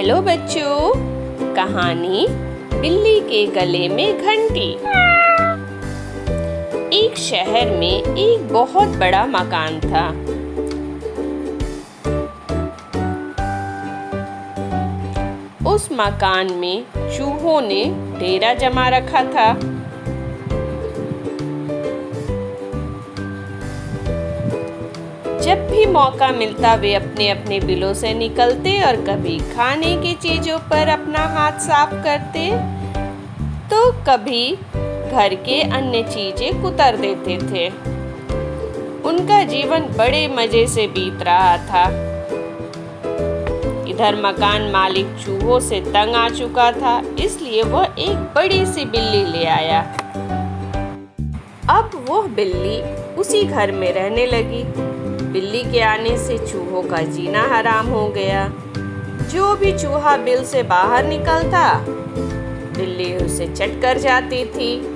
Hello बच्चों, कहानी बिल्ली के गले में घंटी। एक शहर में एक बहुत बड़ा मकान था। उस मकान में चूहों ने डेरा जमा रखा था। जब भी मौका मिलता वे अपने अपने बिलों से निकलते और कभी खाने की चीजों पर अपना हाथ साफ करते तो कभी घर के अन्य चीजें कुतर देते थे। उनका जीवन बड़े मजे से बीत रहा था। इधर मकान मालिक चूहों से तंग आ चुका था, इसलिए वह एक बड़ी सी बिल्ली ले आया। अब वह बिल्ली उसी घर में रहने लगी। बिल्ली के आने से चूहों का जीना हराम हो गया। जो भी चूहा बिल से बाहर निकलता, बिल्ली उसे चट कर जाती थी।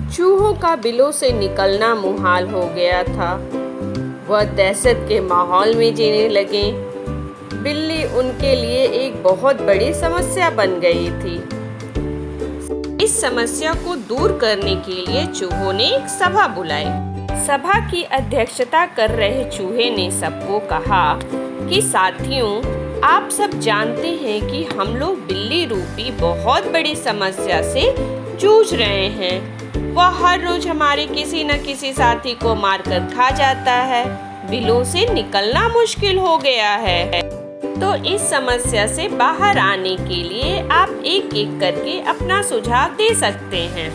चूहों का बिलों से निकलना मुहाल हो गया था। वह दहशत के माहौल में जीने लगे। बिल्ली उनके लिए एक बहुत बड़ी समस्या बन गई थी। इस समस्या को दूर करने के लिए चूहों ने एक सभा बुलाई। सभा की अध्यक्षता कर रहे चूहे ने सबको कहा कि साथियों, आप सब जानते हैं कि हम लोग बिल्ली रूपी बहुत बड़ी समस्या से जूझ रहे हैं। वह हर रोज हमारे किसी न किसी साथी को मारकर खा जाता है। बिलों से निकलना मुश्किल हो गया है। तो इस समस्या से बाहर आने के लिए आप एक एक करके अपना सुझाव दे सकते हैं।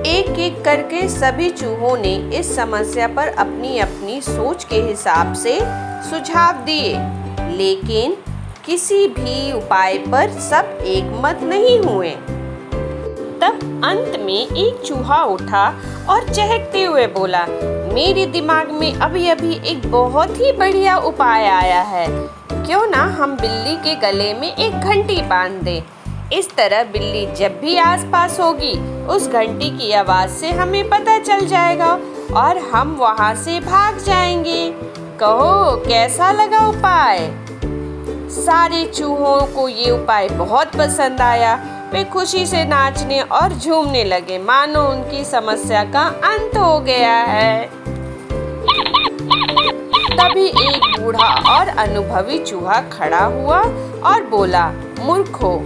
एक एक करके सभी चूहों ने इस समस्या पर अपनी अपनी सोच के हिसाब से सुझाव दिए, लेकिन किसी भी उपाय पर सब एकमत नहीं हुए। तब अंत में एक चूहा उठा और चहकते हुए बोला, मेरे दिमाग में अभी अभी एक बहुत ही बढ़िया उपाय आया है। क्यों ना हम बिल्ली के गले में एक घंटी बांध दें। इस तरह बिल्ली जब भी आसपास होगी, उस घंटी की आवाज से हमें पता चल जाएगा और हम वहां से भाग जाएंगे। कहो, कैसा लगा उपाय? सारे चूहों को ये उपाय बहुत पसंद आया। वे खुशी से नाचने और झूमने लगे, मानो उनकी समस्या का अंत हो गया है। तभी एक बूढ़ा और अनुभवी चूहा खड़ा हुआ और बोला, मूर्खो,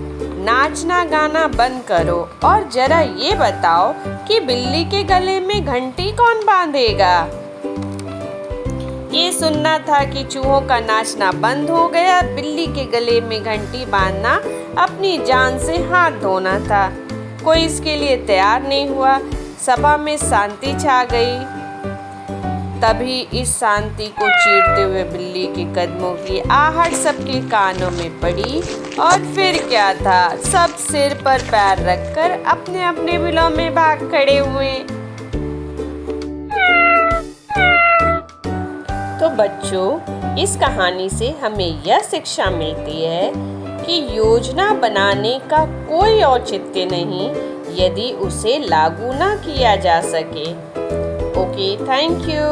नाचना गाना बंद करो और जरा ये बताओ कि बिल्ली के गले में घंटी कौन बांधेगा? ये सुनना था कि चूहों का नाचना बंद हो गया। बिल्ली के गले में घंटी बांधना अपनी जान से हाथ धोना था। कोई इसके लिए तैयार नहीं हुआ। सभा में शांति छा गई। तभी इस शांति को चीरते हुए बिल्ली के कदमों की आहट सबके कानों में पड़ी और फिर क्या था, सब सिर पर पैर रखकर अपने अपने बिलों में भाग खड़े हुए। तो बच्चों, इस कहानी से हमें यह शिक्षा मिलती है कि योजना बनाने का कोई औचित्य नहीं यदि उसे लागू ना किया जा सके। Okay, thank you.